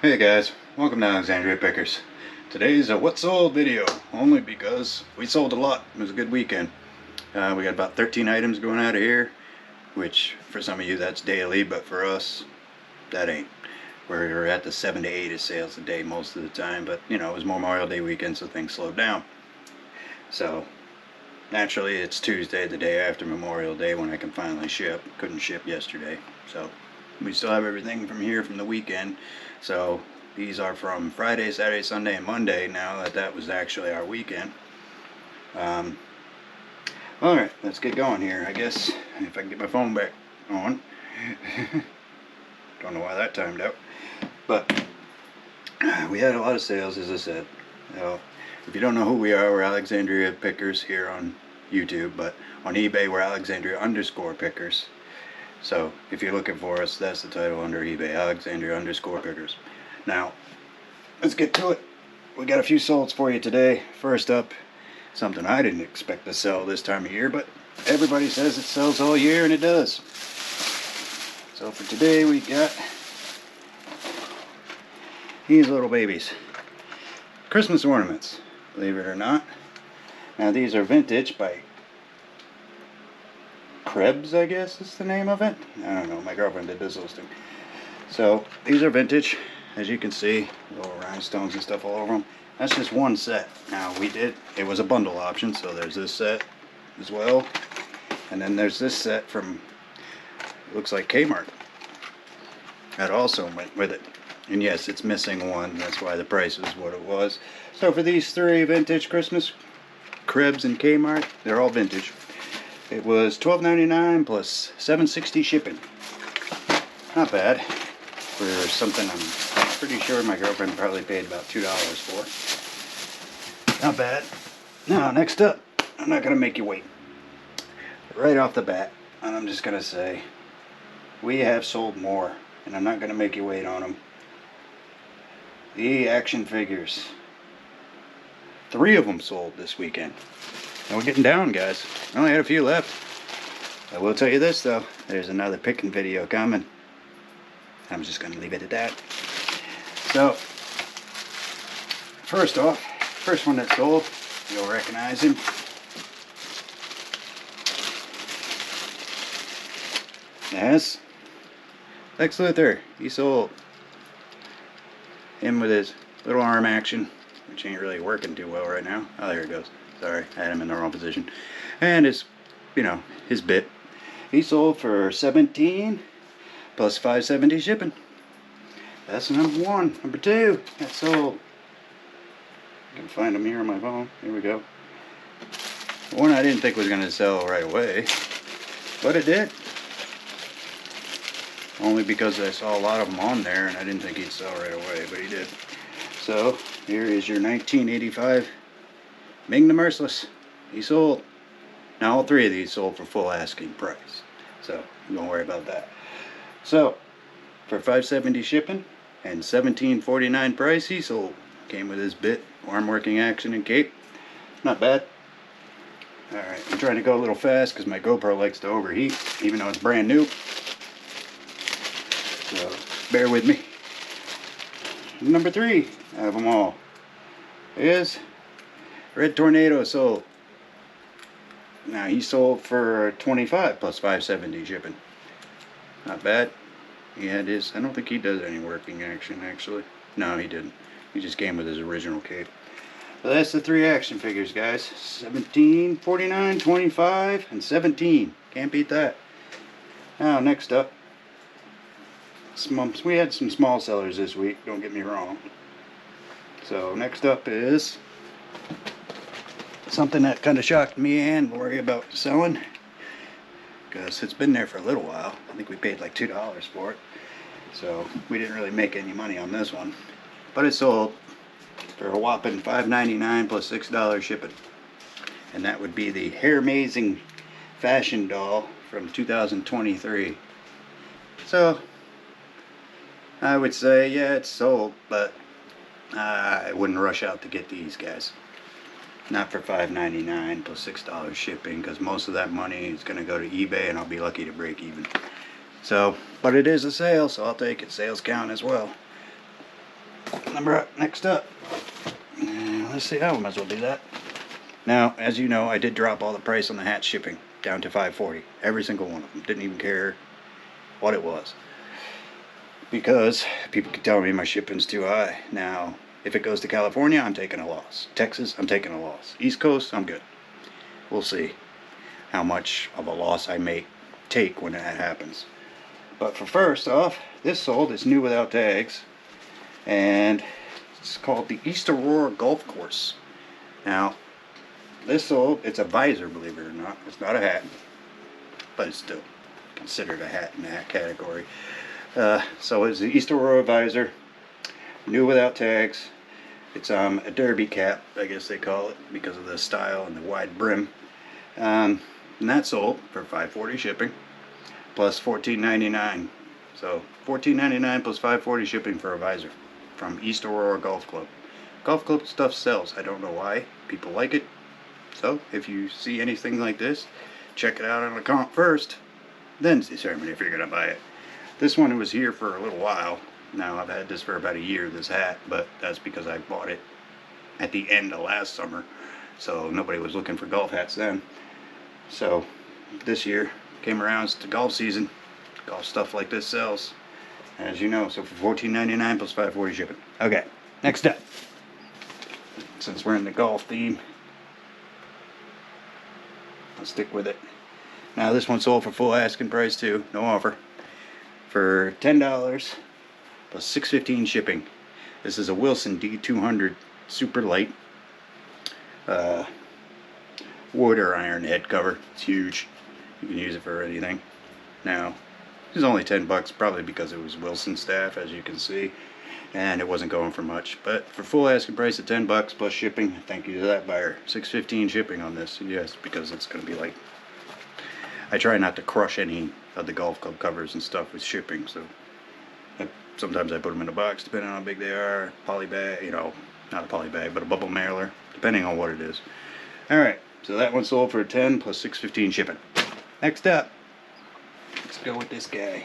Hey guys, welcome to Alexandria Pickers. Today's a what sold video, only because we sold a lot. It was a good weekend. We got about 13 items going out of here, which for some of you that's daily, but for us, that ain't. We're at the 7 to 8 sales a day most of the time, but you know, it was Memorial Day weekend, so things slowed down. So, naturally it's Tuesday, the day after Memorial Day, when I can finally ship. Couldn't ship yesterday, so we still have everything from here from the weekend. So these are from Friday, Saturday, Sunday, and Monday, now that that was actually our weekend. Alright, let's get going here. I guess if I can get my phone back on. Don't know why that timed out. But we had a lot of sales, as I said. If you don't know who we are, we're Alexandria Pickers here on YouTube, but on eBay we're Alexandria_Pickers. So if you're looking for us, that's the title under eBay, Alexandria_Pickers. Now, let's get to it. We got a few solds for you today. First up, something I didn't expect to sell this time of year, but everybody says it sells all year, and it does. So for today we got these little babies. Christmas ornaments, believe it or not. Now these are vintage by Krebs, I guess is the name of it. I don't know, my girlfriend did this listing. So these are vintage, as you can see, little rhinestones and stuff all over them. That's just one set. Now it was a bundle option, so there's this set as well. And then there's this set from, looks like Kmart. That also went with it. And yes, it's missing one, that's why the price is what it was. So for these three vintage Christmas, Krebs and Kmart, they're all vintage. It was $12.99 plus $7.60 shipping. Not bad for something I'm pretty sure my girlfriend probably paid about $2 for. Not bad. Now, next up, I'm not going to make you wait. Right off the bat, and I'm just going to say, we have sold more, and I'm not going to make you wait on them. The action figures. 3 of them sold this weekend. And we're getting down, guys. I only had a few left. I will tell you this, though. There's another picking video coming. I'm just going to leave it at that. So, first off, first one that sold, you'll recognize him. Yes. Lex Luthor. He sold. Him with his little arm action, which ain't really working too well right now. Oh, there it goes. Sorry, I had him in the wrong position. And his, his bit. He sold for $17 plus $5.70 shipping. That's number one. Number two, that sold. I can find them here on my phone. Here we go. One I didn't think was going to sell right away, but it did. Only because I saw a lot of them on there and I didn't think he'd sell right away, but he did. So, here is your 1985 Ming the Merciless. He sold. Now all 3 of these sold for full asking price, so don't worry about that. So for $5.70 shipping and $17.49 price, he sold. Came with his bit, arm working action, and cape. Not bad. Alright, I'm trying to go a little fast because my GoPro likes to overheat, even though it's brand new. So bear with me. Number 3 of them all is Red Tornado sold. Now he sold for $25 plus $5.70 shipping. Not bad. He had his, I don't think he does any working action actually. No, he didn't. He just came with his original cape. So that's the 3 action figures, guys. $17, $49, $25, and $17. Can't beat that. Now next up, we had some small sellers this week, don't get me wrong. So next up is something that kind of shocked me and worry about selling, because it's been there for a little while. I think we paid like $2 for it, so we didn't really make any money on this one, but it sold for a whopping $5.99 plus $6 shipping, and that would be the Hair-Mazing Fashion Doll from 2023. So I would say, yeah, it's sold, but I wouldn't rush out to get these guys. Not for $5.99 plus $6 shipping, because most of that money is going to go to eBay and I'll be lucky to break even. So, but it is a sale, so I'll take it. Sales count as well. Next up, let's see, I might as well do that. Now, as you know, I did drop all the price on the hat shipping down to $5.40. Every single one of them. Didn't even care what it was, because people keep telling me my shipping's too high. Now, if it goes to California, I'm taking a loss. Texas, I'm taking a loss. East Coast, I'm good. We'll see how much of a loss I may take when that happens. But for first off, this sold. It's new without tags, and it's called the East Aurora Golf Course. Now, this sold. It's a visor, believe it or not. It's not a hat, but it's still considered a hat in that category. So it's the East Aurora visor, new without tags. It's a derby cap, I guess they call it, because of the style and the wide brim. And that sold for $5.40 shipping, plus $14.99. So $14.99 plus $5.40 shipping for a visor from East Aurora Golf Club. Golf club stuff sells. I don't know why. People like it. So if you see anything like this, check it out on the comp first, then determine if you're going to buy it. This one was here for a little while. Now, I've had this for about a year, this hat, but that's because I bought it at the end of last summer. So nobody was looking for golf hats then. So this year came around, it's the golf season. Golf stuff like this sells, as you know. So for $14.99 plus $5.40 shipping. Okay, next up. Since we're in the golf theme, I'll stick with it. Now this one sold for full asking price too, no offer, for $10 plus $6.15 shipping. This is a Wilson D200 super light wood or iron head cover. It's huge. You can use it for anything. Now, this is only 10 bucks, probably because it was Wilson staff, as you can see, and it wasn't going for much. But for full asking price of 10 bucks plus shipping, thank you to that buyer. $6.15 shipping on this, yes, because it's going to be like, I try not to crush any of the golf club covers and stuff with shipping, so sometimes I put them in a box depending on how big they are. Poly bag, you know, not a poly bag, but a bubble mailer, depending on what it is. Alright, so that one sold for 10 plus $6.15 shipping. Next up, let's go with this guy.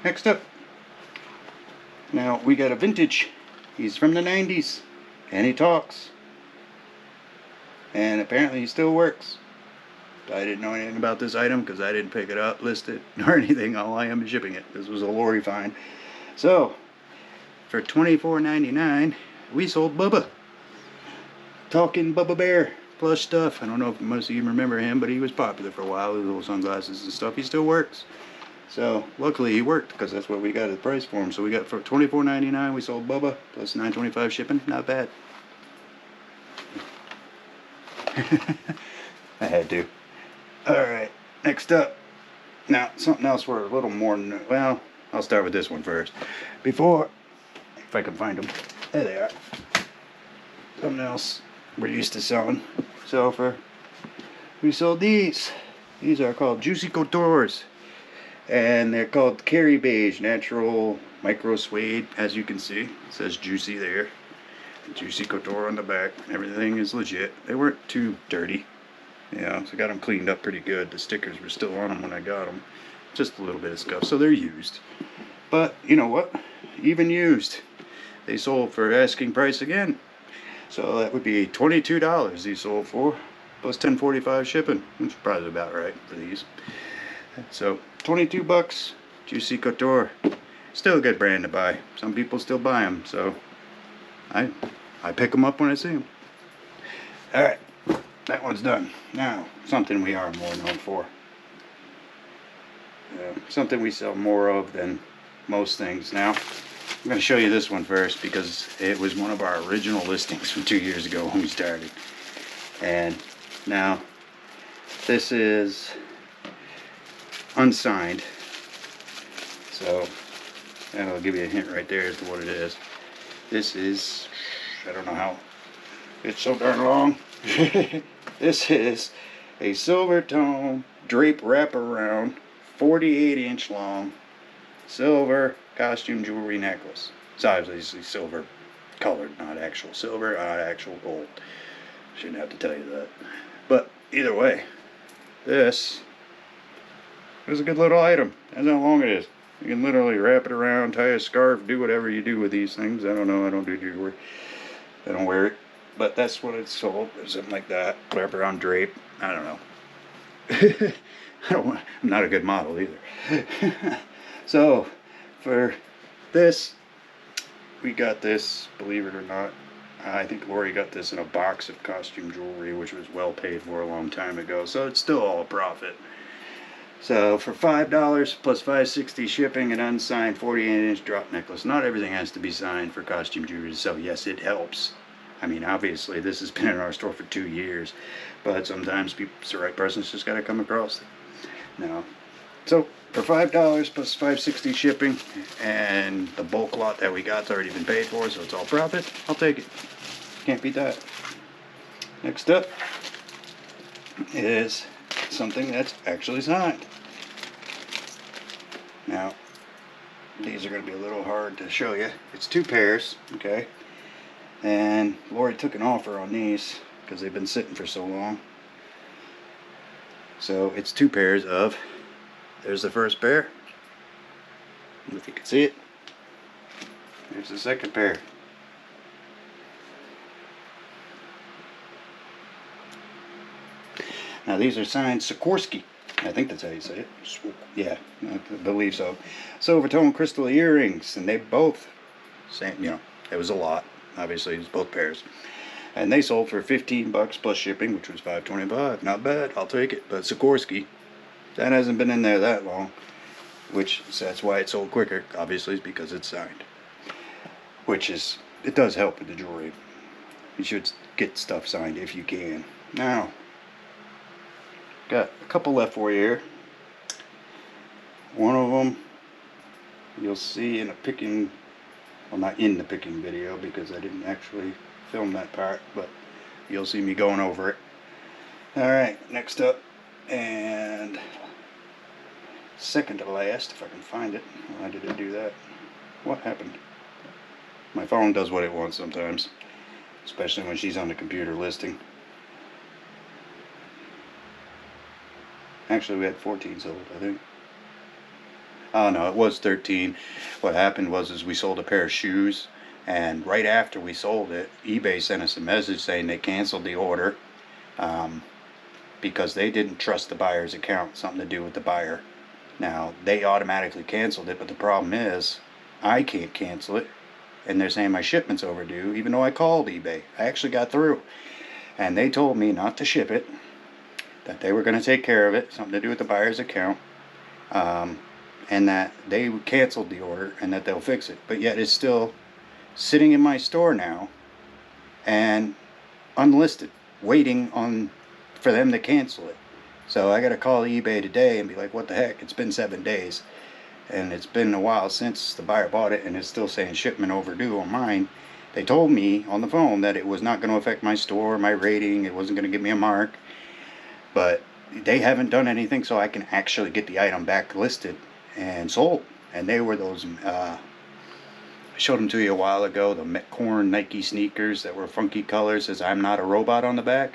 Next up, now we got a vintage. He's from the 90s, and he talks. And apparently he still works. I didn't know anything about this item because I didn't pick it up, list it, or anything. All I am is shipping it. This was a lorry find. So, for $24.99, we sold Bubba. Talking Bubba Bear plush stuff. I don't know if most of you remember him, but he was popular for a while with little sunglasses and stuff. He still works. So, luckily he worked because that's what we got the price for him. So we got for $24.99, we sold Bubba plus $9.25 shipping. Not bad. I had to. Alright, next up. Now, something else we're a little more, well, I'll start with this one first. Before, if I can find them. There they are. Something else we're used to selling. So we sold these. These are called Juicy Coutures. And they're called Cari Beige Natural Micro Suede. As you can see, it says Juicy there. Juicy Couture on the back. Everything is legit. They weren't too dirty. Yeah, so I got them cleaned up pretty good. The stickers were still on them when I got them. Just a little bit of scuff. So they're used. But, you know what? Even used, they sold for asking price again. So that would be $22 these sold for. Plus $10.45 shipping. Which is probably about right for these. So, 22 bucks. Juicy Couture. Still a good brand to buy. Some people still buy them. So, I pick them up when I see them. Alright, that one's done. Now, something we are more known for. Something we sell more of than most things. Now, I'm going to show you this one first because it was one of our original listings from 2 years ago when we started. And now, this is unsigned. So, that'll give you a hint right there as to what it is. This is, I don't know how, it's so darn long. This is a silver tone drape wraparound, 48-inch long, silver costume jewelry necklace. It's obviously silver colored, not actual silver, not actual gold. Shouldn't have to tell you that. But either way, this is a good little item. That's how long it is. You can literally wrap it around, tie a scarf, do whatever you do with these things. I don't know. I don't do jewelry. I don't wear it. But that's what it's sold. Something like that. Wrap around drape. I don't know. I'm not a good model either. So, for this, we got this, believe it or not. I think Lori got this in a box of costume jewelry, which was well paid for a long time ago. So it's still all a profit. So for $5 plus $5.60 shipping, an unsigned 48-inch drop necklace. Not everything has to be signed for costume jewelry, so yes, it helps. I mean, obviously, this has been in our store for 2 years, but sometimes the right person's just got to come across it. Now, so for $5 plus $5.60 shipping, and the bulk lot that we got's already been paid for, so it's all profit, I'll take it. Can't beat that. Next up is something that's actually signed. Now, these are going to be a little hard to show you. It's 2 pairs, okay? And Lori took an offer on these because they've been sitting for so long. So it's 2 pairs of, there's the first pair, if you can see it. There's the second pair. Now these are signed Sikorsky. I think that's how you say it. Yeah, I believe so. Silver tone crystal earrings, and they both, same, you know, it was a lot. Obviously, it was both pairs. And they sold for $15 plus shipping, which was $5.25. Not bad, I'll take it. But Sikorsky, that hasn't been in there that long, which that's why it sold quicker. Obviously, is because it's signed. Which is, it does help with the jewelry. You should get stuff signed if you can. Now, got a couple left for you here. One of them you'll see in a picking, well, not in the picking video because I didn't actually film that part, but you'll see me going over it. Alright, next up, and second to last, if I can find it. Why did it do that? What happened? My phone does what it wants sometimes, especially when she's on the computer listing. Actually, we had 14 sold, I think. Oh no, it was 13. What happened was we sold a pair of shoes, and right after we sold it, eBay sent us a message saying they canceled the order because they didn't trust the buyer's account, something to do with the buyer. Now, they automatically canceled it, but the problem is I can't cancel it, and they're saying my shipment's overdue, even though I called eBay. I actually got through, and they told me not to ship it, that they were going to take care of it, something to do with the buyer's account, and that they canceled the order and that they'll fix it. But yet it's still sitting in my store now and unlisted, waiting for them to cancel it. So I got to call eBay today and be like, what the heck, it's been 7 days, and it's been a while since the buyer bought it, and it's still saying shipment overdue on mine. They told me on the phone that it was not going to affect my store, my rating, it wasn't going to give me a mark. But they haven't done anything so I can actually get the item back listed and sold. And they were those, I showed them to you a while ago, the Metcorn Nike sneakers that were funky colors, says I'm not a robot on the back.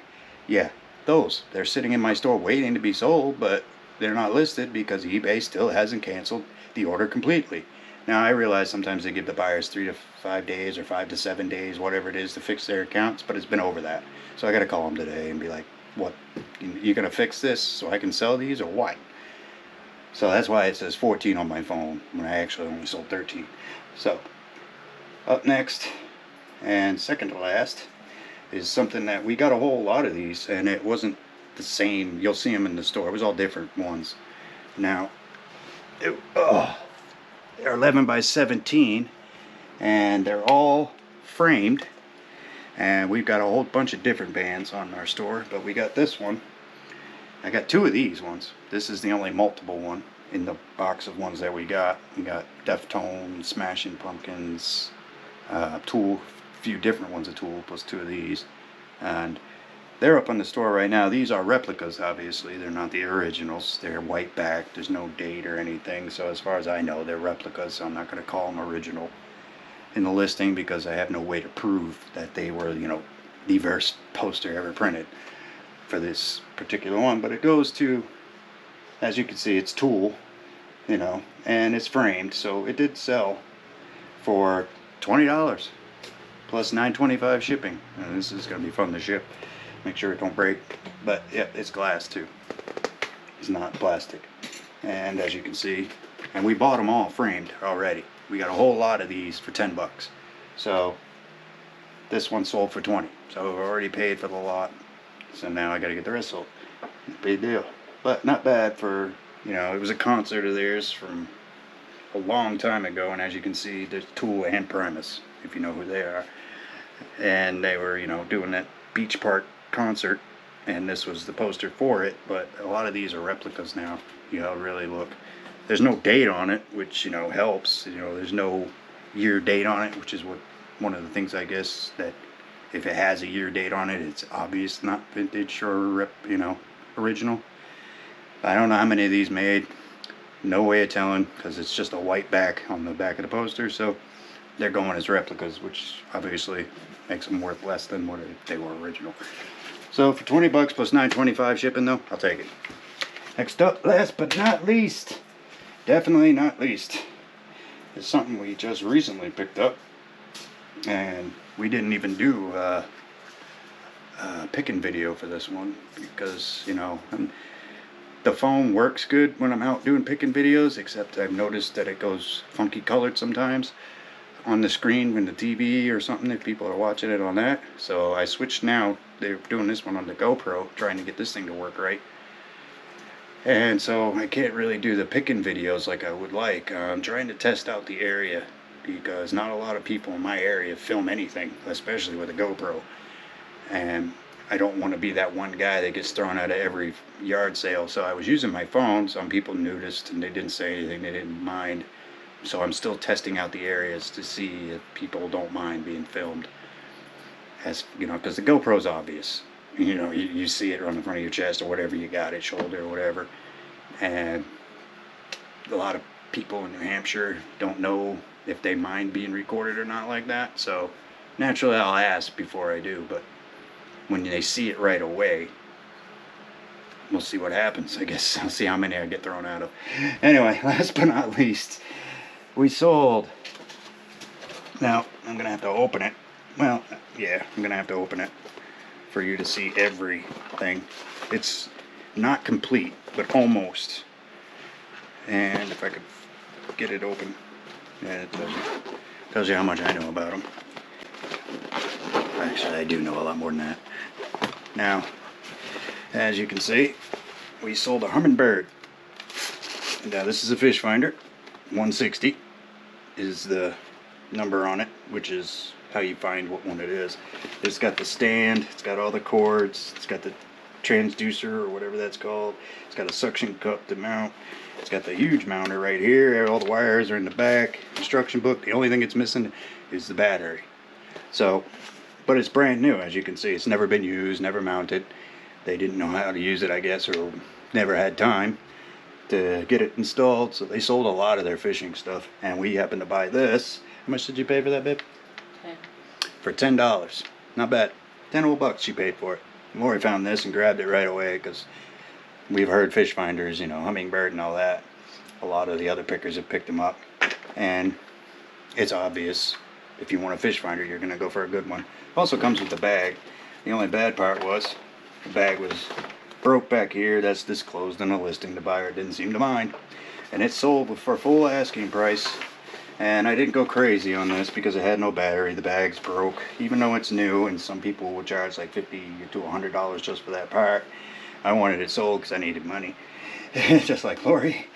Yeah, those. They're sitting in my store waiting to be sold, but they're not listed because eBay still hasn't canceled the order completely. Now I realize sometimes they give the buyers 3 to 5 days or 5 to 7 days, whatever it is, to fix their accounts, but it's been over that. So I got to call them today and be like, what, you gonna fix this so I can sell these or what? So that's why it says 14 on my phone when I actually only sold 13. So up next and second to last is something that we got a whole lot of these, and it wasn't the same. You'll see them in the store. It was all different ones. Now they're 11 by 17 and they're all framed. And we've got a whole bunch of different bands on our store, but we got this one. I got 2 of these ones. This is the only multiple one in the box of ones that we got. We got Deftones, Smashing Pumpkins, Tool, a few different ones of Tool, plus 2 of these. And they're up on the store right now. These are replicas, obviously. They're not the originals. They're white back. There's no date or anything. So as far as I know, they're replicas, so I'm not going to call them original in the listing because I have no way to prove that they were, you know, the first poster ever printed for this particular one. But it goes to, as you can see, it's Tool, you know, and it's framed, so it did sell for $20 plus $9.25 shipping. And this is gonna be fun to ship. Make sure it don't break. But yeah, it's glass too. It's not plastic. And as you can see, and we bought them all framed already. We got a whole lot of these for 10 bucks. So this one sold for 20. So I've already paid for the lot. So now I gotta get the rest sold. Big deal. But not bad for, you know, it was a concert of theirs from a long time ago, and as you can see, there's Tool and Primus, if you know who they are. And they were, you know, doing that beach park concert, and this was the poster for it. But a lot of these are replicas now. You know, really look. There's no date on it, which, you know, helps. You know, there's no year date on it, which is what one of the things, I guess, that if it has a year date on it, it's obvious not vintage or original. I don't know how many of these made. No way of telling, because it's just a white back on the back of the poster, so they're going as replicas, which obviously makes them worth less than what they were original. So for 20 bucks plus $9.25 shipping, though, I'll take it. Next up, last but not least, definitely not least, is something we just recently picked up, and we didn't even do a picking video for this one because, you know, the phone works good when I'm out doing picking videos, except I've noticed that it goes funky colored sometimes on the screen when the TV or something, if people are watching it on that. So I switched now. They're doing this one on the GoPro, trying to get this thing to work right. And so I can't really do the picking videos like I would like. I'm trying to test out the area because not a lot of people in my area film anything, especially with a GoPro. And I don't want to be that one guy that gets thrown out of every yard sale. So I was using my phone. Some people noticed and they didn't say anything. They didn't mind. So I'm still testing out the areas to see if people don't mind being filmed. As you know, because the GoPro's obvious. You know, you see it on the front of your chest or whatever you got it, shoulder or whatever. And a lot of people in New Hampshire don't know if they mind being recorded or not like that. So naturally I'll ask before I do, but when they see it right away, we'll see what happens. I guess I'll see how many I get thrown out of. Anyway, last but not least, we sold. Now, I'm going to have to open it. Well, yeah, I'm going to have to open it for you to see everything. It's not complete, but almost. And if I could get it open, yeah, it tells you how much I know about them. Actually, I do know a lot more than that. Now, as you can see, we sold a Humminbird. Now, this is a fish finder. 160 is the number on it, which is how you find what one it is. It's got the stand, it's got all the cords, it's got the transducer or whatever that's called. It's got a suction cup to mount. It's got the huge mounter right here. All the wires are in the back. Instruction book. The only thing it's missing is the battery. So, but it's brand new, as you can see. It's never been used, never mounted. They didn't know how to use it, I guess, or never had time to get it installed. So they sold a lot of their fishing stuff. And we happened to buy this. How much did you pay for that, babe? 10. For $10. Not bad. 10 old bucks she paid for it. Lori found this and grabbed it right away because we've heard fish finders, you know, Humminbird and all that. A lot of the other pickers have picked them up. And it's obvious if you want a fish finder, you're going to go for a good one. Also comes with the bag. The only bad part was the bag was broke back here. That's disclosed in the listing. The buyer didn't seem to mind. And it sold for full asking price. And I didn't go crazy on this because it had no battery. The bag's broke, even though it's new, and some people will charge like $50 to $100 just for that part. I wanted it sold because I needed money, just like Lori.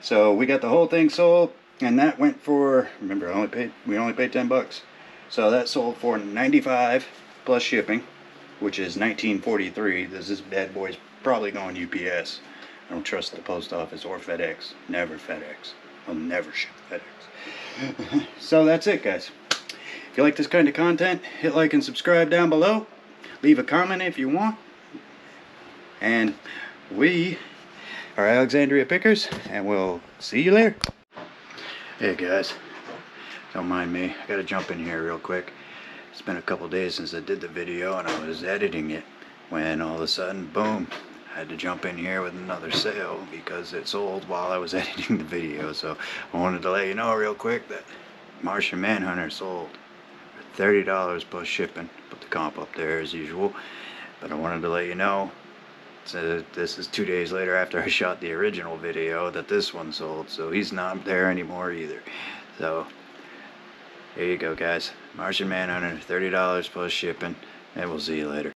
So we got the whole thing sold, and that went for, remember, we only paid 10 bucks. So that sold for $95 plus shipping, which is $19.43. This bad boy's probably going UPS. I don't trust the post office or FedEx. Never FedEx. I'll never ship FedEx. So that's it, guys. If you like this kind of content, hit like and subscribe down below. Leave a comment if you want. And we are Alexandria Pickers, and we'll see you later. Hey guys, don't mind me. I gotta jump in here real quick. It's been a couple days since I did the video and I was editing it when all of a sudden, boom, I had to jump in here with another sale because it sold while I was editing the video. So I wanted to let you know real quick that Martian Manhunter sold for $30 plus shipping. Put the comp up there as usual. But I wanted to let you know, so this is 2 days later after I shot the original video, that this one sold. So he's not there anymore either. So there you go, guys. Martian Manhunter, $30 plus shipping, and we'll see you later.